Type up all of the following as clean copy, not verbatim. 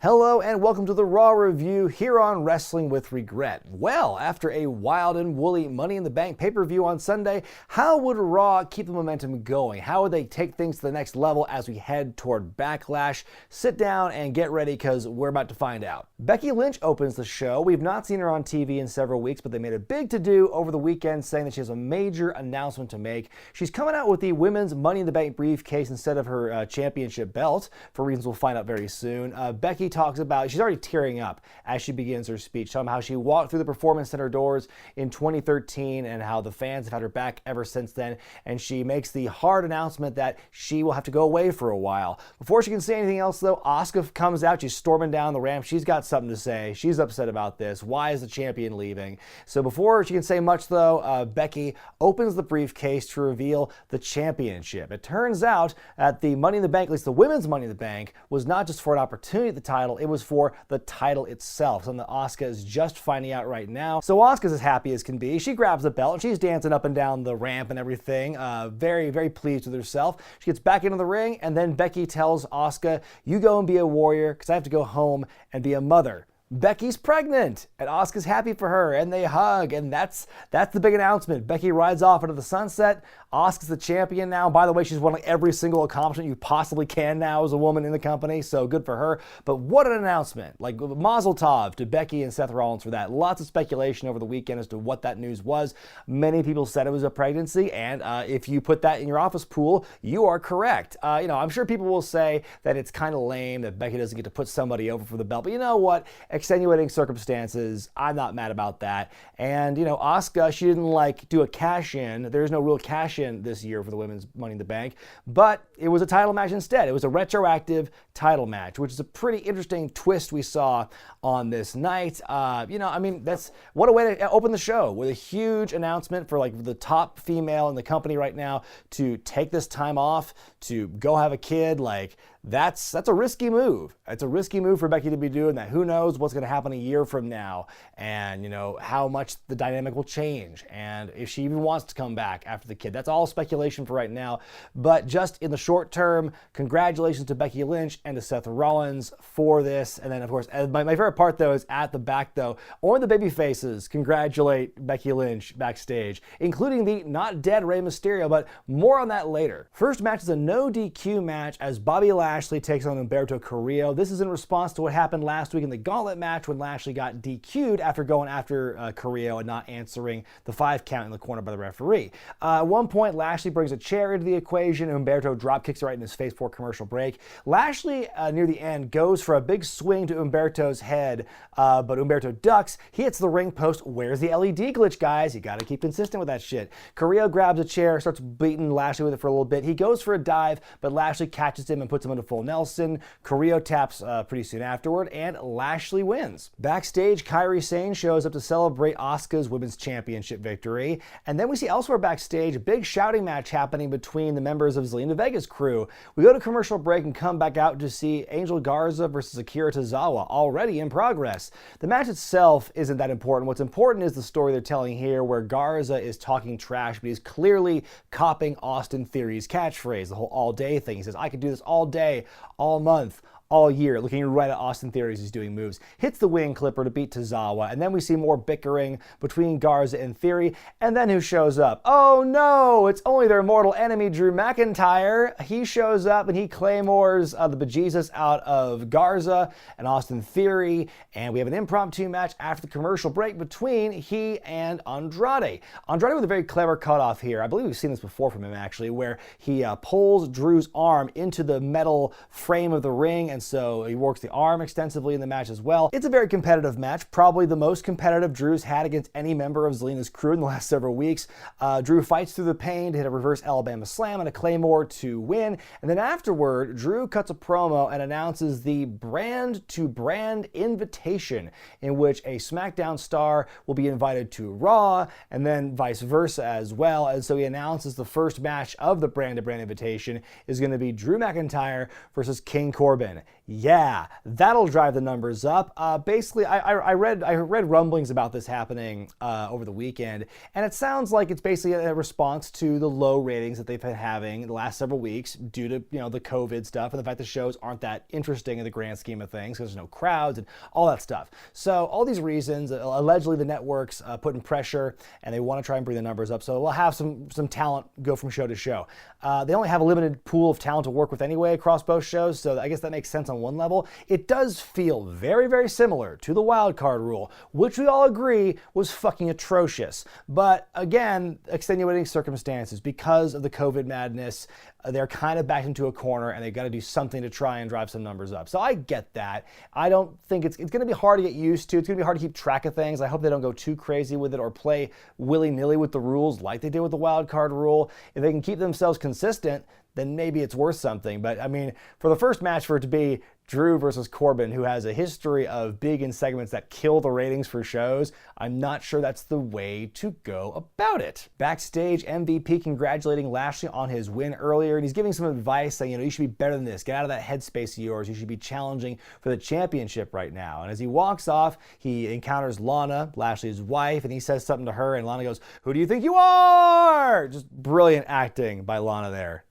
Hello and welcome to the Raw review here on Wrestling with Regret. Well, after a wild and woolly Money in the Bank pay-per-view on Sunday, how would Raw keep the momentum going? How would they take things to the next level as we head toward Backlash? Sit down and get ready because we're about to find out. Becky Lynch opens the show. We've not seen her on TV in several weeks, but they made a big to-do over the weekend saying that she has a major announcement to make. She's coming out with the women's Money in the Bank briefcase instead of her championship belt, for reasons we'll find out very soon. Becky talks about, she's already tearing up as she begins her speech, talking about how she walked through the Performance Center doors in 2013 and how the fans have had her back ever since then. And she makes the hard announcement that she will have to go away for a while. Before she can say anything else, though, Asuka comes out. She's storming down the ramp. She's got something to say. She's upset about this. Why is the champion leaving? So before she can say much, though, Becky opens the briefcase to reveal the championship. It turns out that the Money in the Bank, at least the women's Money in the Bank, was not just for an opportunity at the title, it was for the title itself, something that Asuka is just finding out right now. So Asuka's as happy as can be. She grabs the belt and she's dancing up and down the ramp and everything, very, very pleased with herself. She gets back into the ring and then Becky tells Asuka, "You go and be a warrior because I have to go home and be a mother." Becky's pregnant, and Asuka's happy for her, and they hug, and that's the big announcement. Becky rides off into the sunset. Asuka's the champion now. By the way, she's won like every single accomplishment you possibly can now as a woman in the company, so good for her. But what an announcement. Like, mazel tov to Becky and Seth Rollins for that. Lots of speculation over the weekend as to what that news was. Many people said it was a pregnancy, and if you put that in your office pool, you are correct. I'm sure people will say that it's kind of lame that Becky doesn't get to put somebody over for the belt, but you know what? Extenuating circumstances, I'm not mad about that. And Asuka, she didn't do a cash in. There's no real cash in this year for the women's Money in the Bank, but it was a title match instead. It was a retroactive title match, which is a pretty interesting twist we saw on this night. That's what a way to open the show, with a huge announcement for the top female in the company right now to take this time off to go have a kid. That's a risky move. It's a risky move for Becky to be doing that. Who knows what's going to happen a year from now, and how much the dynamic will change, and if she even wants to come back after the kid. That's all speculation for right now. But just in the short term, congratulations to Becky Lynch and to Seth Rollins for this. And then, of course, my favorite part, though, is at the back, though. Only the baby faces congratulate Becky Lynch backstage, including the not dead Rey Mysterio, but more on that later. First match is a no DQ match as Bobby Lashley takes on Humberto Carrillo. This is in response to what happened last week in the Gauntlet match when Lashley got DQ'd after going after Carrillo and not answering the 5 count in the corner by the referee. At one point, Lashley brings a chair into the equation and Humberto drop kicks right in his face for a commercial break. Lashley, near the end, goes for a big swing to Humberto's head, but Humberto ducks. He hits the ring post. Where's the LED glitch, guys? You got to keep consistent with that shit. Carrillo grabs a chair, starts beating Lashley with it for a little bit. He goes for a dive, but Lashley catches him and puts him into full Nelson. Carrillo taps pretty soon afterward, and Lashley wins. Backstage, Kairi Sane shows up to celebrate Asuka's women's championship victory. And then we see elsewhere backstage a big shouting match happening between the members of Zelina Vega's crew. We go to commercial break and come back out to see Angel Garza versus Akira Tozawa, already in progress. The match itself isn't that important. What's important is the story they're telling here, where Garza is talking trash, but he's clearly copying Austin Theory's catchphrase, the whole all day thing. He says, "I could do this all day, all month, all year," looking right at Austin Theory as he's doing moves. Hits the wing clipper to beat Tozawa, and then we see more bickering between Garza and Theory, and then who shows up? Oh no, it's only their mortal enemy, Drew McIntyre. He shows up and he claymores the bejesus out of Garza and Austin Theory, and we have an impromptu match after the commercial break between he and Andrade. Andrade with a very clever cutoff here. I believe we've seen this before from him, actually, where he pulls Drew's arm into the metal frame of the ring, and so he works the arm extensively in the match as well. It's a very competitive match, probably the most competitive Drew's had against any member of Zelina's crew in the last several weeks. Drew fights through the pain to hit a reverse Alabama slam and a claymore to win, and then afterward, Drew cuts a promo and announces the brand-to-brand invitation, in which a SmackDown star will be invited to Raw, and then vice versa as well. And so he announces the first match of the brand-to-brand invitation is going to be Drew McIntyre versus King Corbin. Yeah, that'll drive the numbers up. Basically, I read rumblings about this happening over the weekend, and it sounds like it's basically a response to the low ratings that they've been having the last several weeks due to the COVID stuff and the fact the shows aren't that interesting in the grand scheme of things because there's no crowds and all that stuff. So all these reasons, allegedly the networks putting pressure and they want to try and bring the numbers up. So we'll have some talent go from show to show. They only have a limited pool of talent to work with anyway across both shows, so I guess that makes sense on one level. It does feel very, very similar to the wild card rule, which we all agree was fucking atrocious. But again, extenuating circumstances because of the COVID madness, they're kind of backed into a corner and they've got to do something to try and drive some numbers up. So I get that. I don't think it's going to be hard to get used to. It's going to be hard to keep track of things. I hope they don't go too crazy with it or play willy-nilly with the rules like they did with the wild card rule. If they can keep themselves consistent, then maybe it's worth something. But I mean, for the first match for it to be Drew versus Corbin, who has a history of big in segments that kill the ratings for shows, I'm not sure that's the way to go about it. Backstage, MVP congratulating Lashley on his win earlier, and he's giving some advice saying, you should be better than this. Get out of that headspace of yours. You should be challenging for the championship right now. And as he walks off, he encounters Lana, Lashley's wife, and he says something to her, and Lana goes, "Who do you think you are?" Just brilliant acting by Lana there.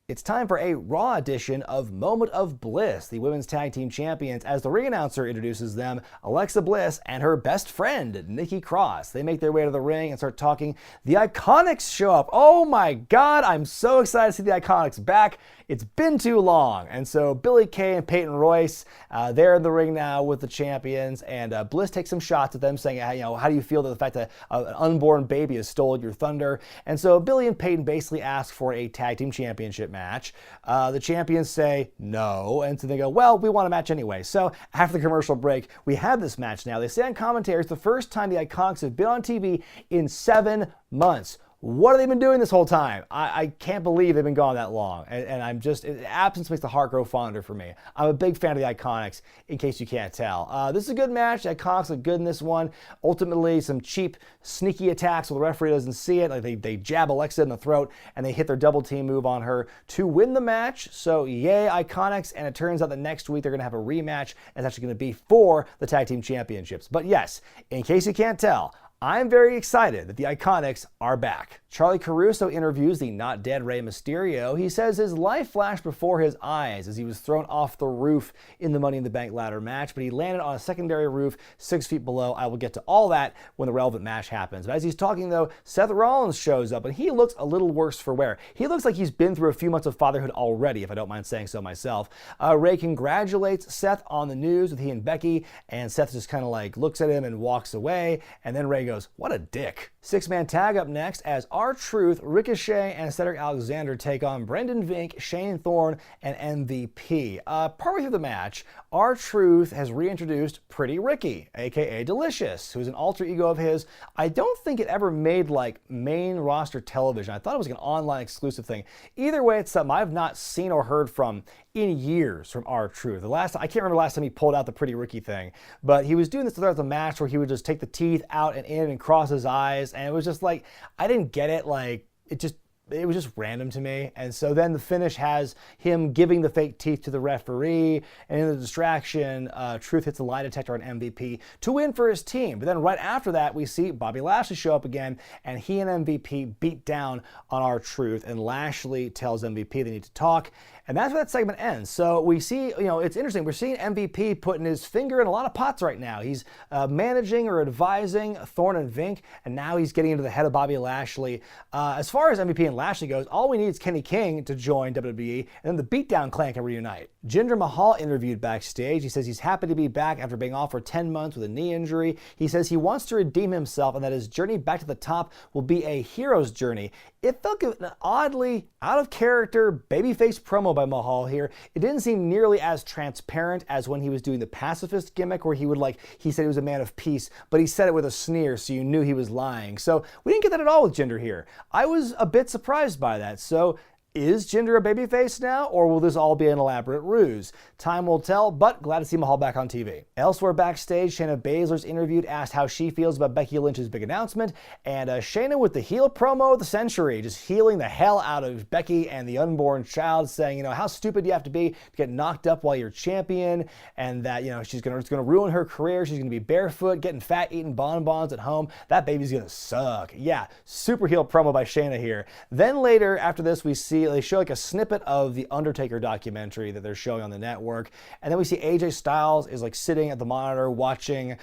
It's time for a Raw edition of Moment of Bliss, the women's tag team champions, as the ring announcer introduces them, Alexa Bliss and her best friend, Nikki Cross. They make their way to the ring and start talking. The Iconics show up. Oh my God, I'm so excited to see the Iconics back. It's been too long. And so Billie Kay and Peyton Royce, they're in the ring now with the champions, and Bliss takes some shots at them saying, how do you feel that the fact that an unborn baby has stolen your thunder? And so Billie and Peyton basically ask for a tag team championship match. The champions say no, and so they go, well, we want a match anyway. So after the commercial break, we have this match now. They say on commentary it's the first time the Iconics have been on TV in 7 months. What have they been doing this whole time? I can't believe they've been gone that long. And I'm just, absence makes the heart grow fonder for me. I'm a big fan of the Iconics, in case you can't tell. This is a good match. The Iconics look good in this one. Ultimately, some cheap, sneaky attacks where the referee doesn't see it. Like they jab Alexa in the throat and they hit their double team move on her to win the match. So yay, Iconics. And it turns out that next week they're going to have a rematch. And it's actually going to be for the tag team championships. But yes, in case you can't tell, I'm very excited that the Iconics are back. Charlie Caruso interviews the not dead Rey Mysterio. He says his life flashed before his eyes as he was thrown off the roof in the Money in the Bank ladder match, but he landed on a secondary roof 6 feet below. I will get to all that when the relevant match happens. But as he's talking though, Seth Rollins shows up and he looks a little worse for wear. He looks like he's been through a few months of fatherhood already, if I don't mind saying so myself. Rey congratulates Seth on the news with he and Becky, and Seth just kind of like looks at him and walks away, and then Rey goes, "What a dick." 6-man tag up next as R-Truth, Ricochet, and Cedric Alexander take on Brendan Vink, Shane Thorne, and MVP. Partway through the match, R-Truth has reintroduced Pretty Ricky, aka Delicious, who's an alter ego of his. I don't think it ever made like main roster television. I thought it was like an online exclusive thing. Either way, it's something I've not seen or heard from in years from R-Truth. I can't remember the last time he pulled out the Pretty Ricky thing, but he was doing this throughout the match where he would just take the teeth out and in and cross his eyes, and it was just like, I didn't get it. Like, it was just random to me. And so then the finish has him giving the fake teeth to the referee, and in the distraction, Truth hits the lie detector on MVP to win for his team. But then right after that, we see Bobby Lashley show up again, and he and MVP beat down on R-Truth, and Lashley tells MVP they need to talk, and that's where that segment ends. So we see, it's interesting. We're seeing MVP putting his finger in a lot of pots right now. He's managing or advising Thorne and Vink, and now he's getting into the head of Bobby Lashley. As far as MVP and Lashley goes, all we need is Kenny King to join WWE, and then the Beatdown Clan can reunite. Jinder Mahal interviewed backstage. He says he's happy to be back after being off for 10 months with a knee injury. He says he wants to redeem himself and that his journey back to the top will be a hero's journey. It felt like an oddly out of character babyface promo by Mahal here. It didn't seem nearly as transparent as when he was doing the pacifist gimmick where he said he was a man of peace, but he said it with a sneer so you knew he was lying. So we didn't get that at all with Jinder here. I was a bit surprised by that. So Is Jinder a babyface now, or will this all be an elaborate ruse? Time will tell, but glad to see Mahal back on TV. Elsewhere backstage, Shayna Baszler's interviewed, asked how she feels about Becky Lynch's big announcement, and Shayna with the heel promo of the century, just healing the hell out of Becky and the unborn child, saying, you know, how stupid do you have to be to get knocked up while you're champion, and that, you know, it's gonna ruin her career, she's gonna be barefoot, getting fat, eating bonbons at home, that baby's gonna suck. Yeah, super heel promo by Shayna here. Then later, after this, they show like a snippet of the Undertaker documentary that they're showing on the network, and then we see AJ Styles is like sitting at the monitor watching,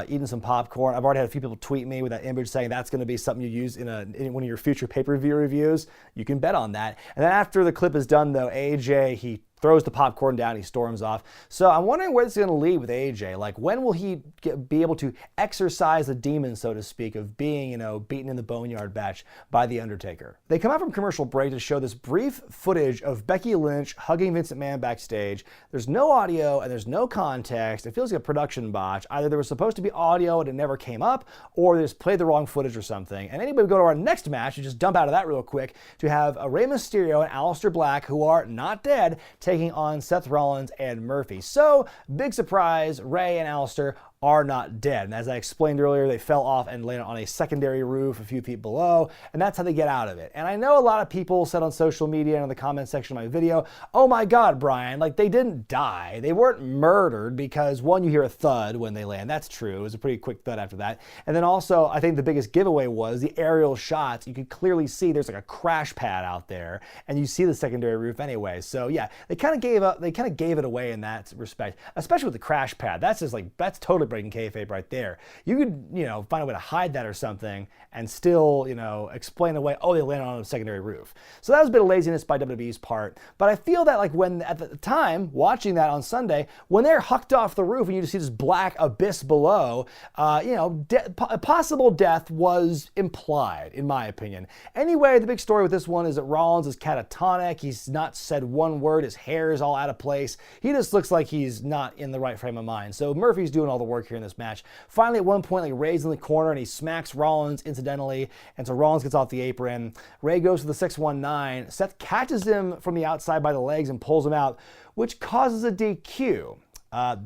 eating some popcorn. I've already had a few people tweet me with that image saying that's going to be something you use in one of your future pay-per-view reviews. You can bet on that. And then after the clip is done, though, AJ, he throws the popcorn down, he storms off. So I'm wondering where this is going to lead with AJ. Like, when will he be able to exercise the demon, so to speak, of being, you know, beaten in the Boneyard match by The Undertaker? They come out from commercial break to show this brief footage of Becky Lynch hugging Vince McMahon backstage. There's no audio and there's no context. It feels like a production botch. Either there was supposed to be audio and it never came up, or they just played the wrong footage or something. And anyway, we go to our next match and just dump out of that real quick to have Rey Mysterio and Aleister Black, who are not dead, taking on Seth Rollins and Murphy. So, big surprise, Rey and Aleister are not dead. And as I explained earlier, they fell off and landed on a secondary roof a few feet below, and that's how they get out of it. And I know a lot of people said on social media and in the comment section of my video, oh my God, Brian, like they didn't die. They weren't murdered because, one, you hear a thud when they land. That's true. It was a pretty quick thud after that. And then also, I think the biggest giveaway was the aerial shots. You could clearly see there's like a crash pad out there, and you see the secondary roof anyway. So yeah, they kind of gave it away in that respect, especially with the crash pad. That's just like, that's totally breaking kayfabe right there. You could, you know, find a way to hide that or something and still, you know, explain away, oh, they landed on a secondary roof. So that was a bit of laziness by WWE's part. But I feel that like when, at the time, watching that on Sunday, when they're hucked off the roof and you just see this black abyss below, you know, possible death was implied, in my opinion. Anyway, the big story with this one is that Rollins is catatonic. He's not said one word. His hair is all out of place. He just looks like he's not in the right frame of mind. So Murphy's doing all the work here in this match. Finally, at one point, like Ray's in the corner and he smacks Rollins incidentally, and so Rollins gets off the apron. Ray goes to the 619. Seth catches him from the outside by the legs and pulls him out, which causes a DQ.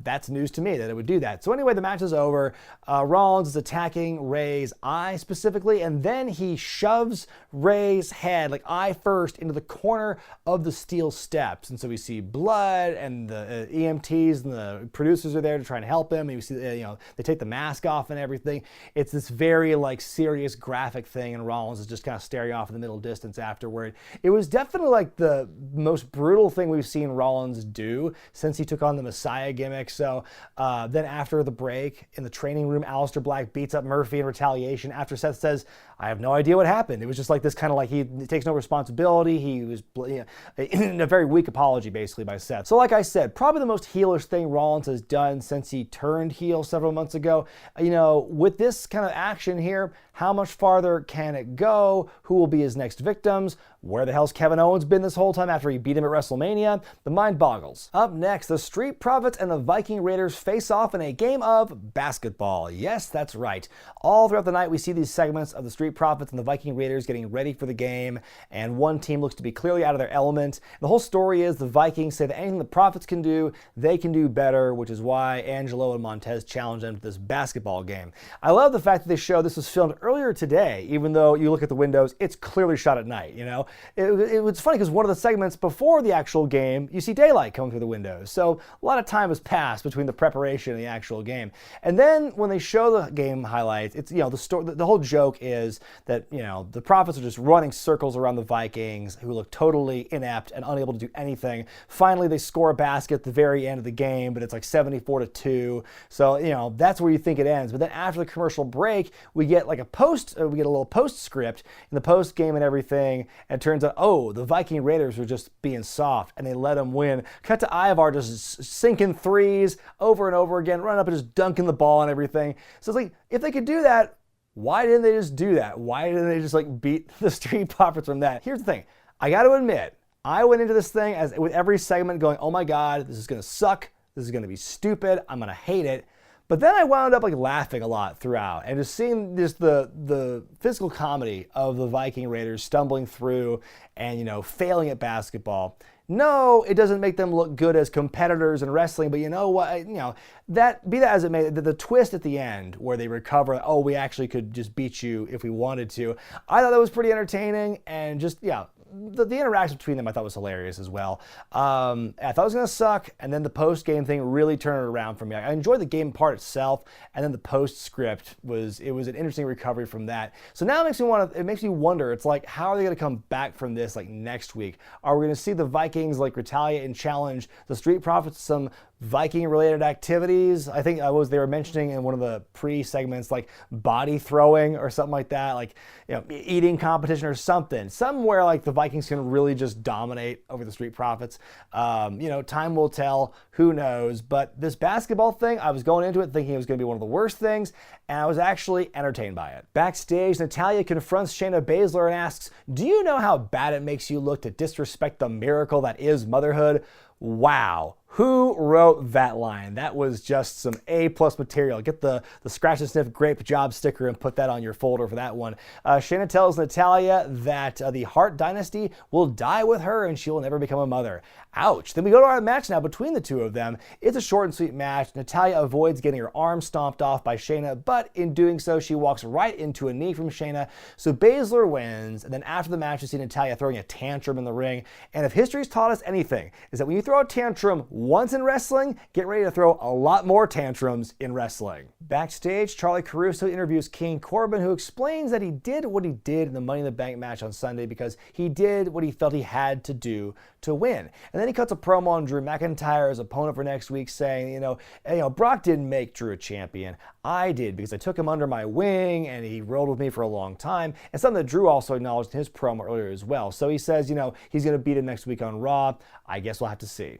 That's news to me that it would do that. So anyway, the match is over. Rollins is attacking Ray's eye specifically, and then he shoves Ray's head, like eye first, into the corner of the steel steps. And so we see blood, and the EMTs and the producers are there to try and help him. And we see, you know, they take the mask off and everything. It's this very like serious, graphic thing, and Rollins is just kind of staring off in the middle distance afterward. It was definitely like the most brutal thing we've seen Rollins do since he took on the Messiah gimmick. So then after the break in the training room, Aleister Black beats up Murphy in retaliation after Seth says, I have no idea what happened. It was just like this kind of like he takes no responsibility. He was, you know, in a very weak apology basically by Seth. So like I said, probably the most heelish thing Rollins has done since he turned heel several months ago. You know, with this kind of action here, how much farther can it go? Who will be his next victims? Where the hell's Kevin Owens been this whole time after he beat him at WrestleMania? The mind boggles. Up next, the Street Profits and the Viking Raiders face off in a game of basketball. Yes, that's right. All throughout the night, we see these segments of the Street Profits and the Viking Raiders getting ready for the game, and one team looks to be clearly out of their element. The whole story is the Vikings say that anything the Profits can do, they can do better, which is why Angelo and Montez challenged them to this basketball game. I love the fact that they show this was filmed earlier today, even though you look at the windows, it's clearly shot at night, you know? It was funny because one of the segments before the actual game, you see daylight coming through the windows. So a lot of time has passed between the preparation and the actual game. And then when they show the game highlights, it's, you know, the whole joke is that, you know, the Profits are just running circles around the Vikings, who look totally inept and unable to do anything. Finally, they score a basket at the very end of the game, but it's like 74-2. So, you know, that's where you think it ends. But then after the commercial break, we get like we get a little postscript in the post game and everything, and it turns out, oh, the Viking Raiders were just being soft and they let them win. Cut to Ivar just sinking threes over and over again, running up and just dunking the ball and everything. So it's like, if they could do that, why didn't they just do that? Why didn't they just like beat the Street Profits from that? Here's the thing. I got to admit, I went into this thing with every segment going, oh my God, this is going to suck. This is going to be stupid. I'm going to hate it. But then I wound up like laughing a lot throughout and just seeing just the physical comedy of the Viking Raiders stumbling through and, you know, failing at basketball. No, it doesn't make them look good as competitors in wrestling, but you know what, you know, that be that as it may, the twist at the end where they recover, oh, we actually could just beat you if we wanted to. I thought that was pretty entertaining, and just, yeah, the interaction between them I thought was hilarious as well. I thought it was going to suck, and then the post-game thing really turned it around for me. I enjoyed the game part itself, and then the post-script was an interesting recovery from that. So now it makes me wonder, it's like, how are they going to come back from this like next week? Are we going to see the Vikings like retaliate and challenge the Street Profits to some Viking-related activities? I think they were mentioning in one of the pre-segments, like body throwing or something like that, like, you know, eating competition or something. Somewhere like the Vikings can really just dominate over the Street Profits. You know, time will tell. Who knows? But this basketball thing, I was going into it thinking it was going to be one of the worst things, and I was actually entertained by it. Backstage, Natalya confronts Shayna Baszler and asks, "Do you know how bad it makes you look to disrespect the miracle that is motherhood?" Wow. Who wrote that line? That was just some A+ material. Get the scratch and sniff grape job sticker and put that on your folder for that one. Shayna tells Natalya that the Hart dynasty will die with her and she will never become a mother. Ouch. Then we go to our match now between the two of them. It's a short and sweet match. Natalya avoids getting her arm stomped off by Shayna, but in doing so, she walks right into a knee from Shayna. So Baszler wins, and then after the match, you see Natalya throwing a tantrum in the ring. And if history's taught us anything, is that when you throw a tantrum once in wrestling, get ready to throw a lot more tantrums in wrestling. Backstage, Charlie Caruso interviews King Corbin, who explains that he did what he did in the Money in the Bank match on Sunday because he did what he felt he had to do to win. And then he cuts a promo on Drew McIntyre, his opponent for next week, saying, you know, Brock didn't make Drew a champion. I did, because I took him under my wing and he rolled with me for a long time. And something that Drew also acknowledged in his promo earlier as well. So he says, you know, he's going to beat him next week on Raw. I guess we'll have to see.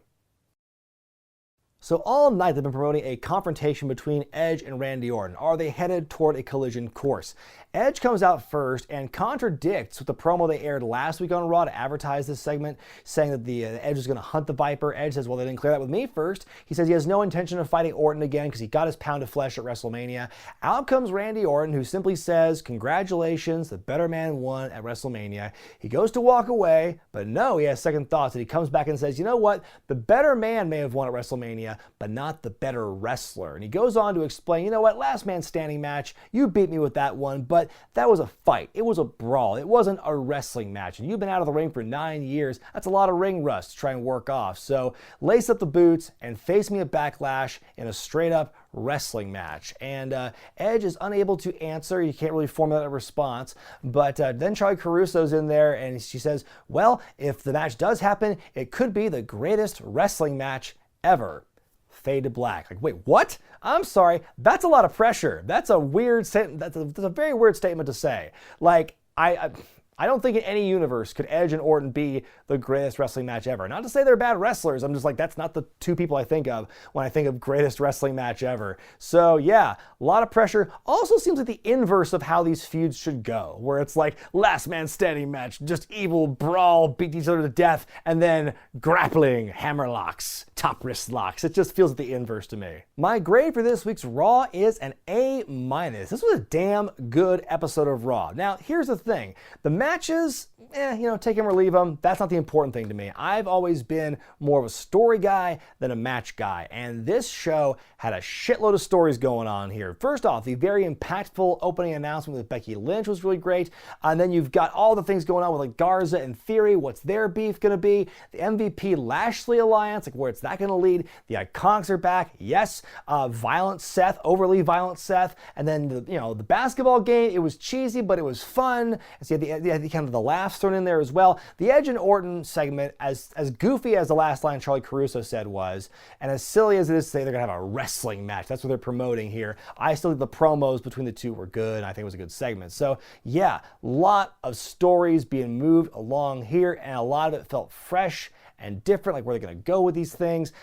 So all night they've been promoting a confrontation between Edge and Randy Orton. Are they headed toward a collision course? Edge comes out first and contradicts with the promo they aired last week on Raw to advertise this segment, saying that the Edge is going to hunt the Viper. Edge says, well, they didn't clear that with me first. He says he has no intention of fighting Orton again because he got his pound of flesh at WrestleMania. Out comes Randy Orton, who simply says, congratulations, the better man won at WrestleMania. He goes to walk away, but no, he has second thoughts, and he comes back and says, you know what, the better man may have won at WrestleMania, but not the better wrestler. And he goes on to explain, you know what, last man standing match, you beat me with that one, but that was a fight. It was a brawl. It wasn't a wrestling match. And you've been out of the ring for 9 years. That's a lot of ring rust to try and work off. So lace up the boots and face me at Backlash in a straight up wrestling match. And Edge is unable to answer. You can't really formulate a response. But then Charlie Caruso's in there and she says, well, if the match does happen, it could be the greatest wrestling match ever. Fade to black. Like, wait, what? I'm sorry. That's a lot of pressure. That's a weird that's a very weird statement to say. Like, I don't think in any universe could Edge and Orton be the greatest wrestling match ever. Not to say they're bad wrestlers. I'm just like, that's not the two people I think of when I think of greatest wrestling match ever. So yeah, a lot of pressure. Also seems like the inverse of how these feuds should go, where it's like last man standing match, just evil brawl, beat each other to death, and then grappling, hammer locks, top wrist locks. It just feels like the inverse to me. My grade for this week's Raw is an A-. This was a damn good episode of Raw. Now, here's the thing. The matches, take them or leave them. That's not the important thing to me. I've always been more of a story guy than a match guy, and this show had a shitload of stories going on here. First off, the very impactful opening announcement with Becky Lynch was really great, and then you've got all the things going on with like Garza and Theory. What's their beef going to be? The MVP Lashley alliance, like where's that going to lead? The Iconics are back, yes. Violent Seth, overly violent Seth, and then the basketball game. It was cheesy, but it was fun. So you had the kind of the laughs thrown in there as well. The Edge and Orton segment, as goofy as the last line Charlie Caruso said was, and as silly as it is to say they're going to have a wrestling match, that's what they're promoting here. I still think the promos between the two were good, and I think it was a good segment. So yeah, a lot of stories being moved along here, and a lot of it felt fresh and different, like where they're going to go with these things.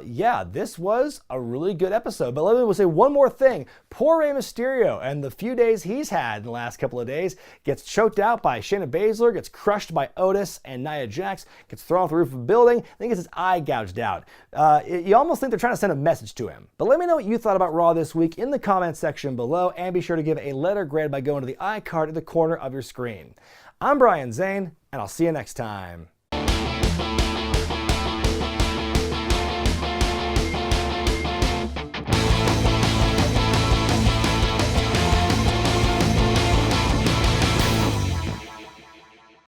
Yeah, this was a really good episode. But let me say one more thing. Poor Rey Mysterio and the few days he's had in the last couple of days gets choked out by by Shayna Baszler, gets crushed by Otis, and Nia Jax gets thrown off the roof of a building, then gets his eye gouged out. You almost think they're trying to send a message to him. But let me know what you thought about Raw this week in the comments section below, and be sure to give a letter grade by going to the iCard at the corner of your screen. I'm Brian Zane, and I'll see you next time.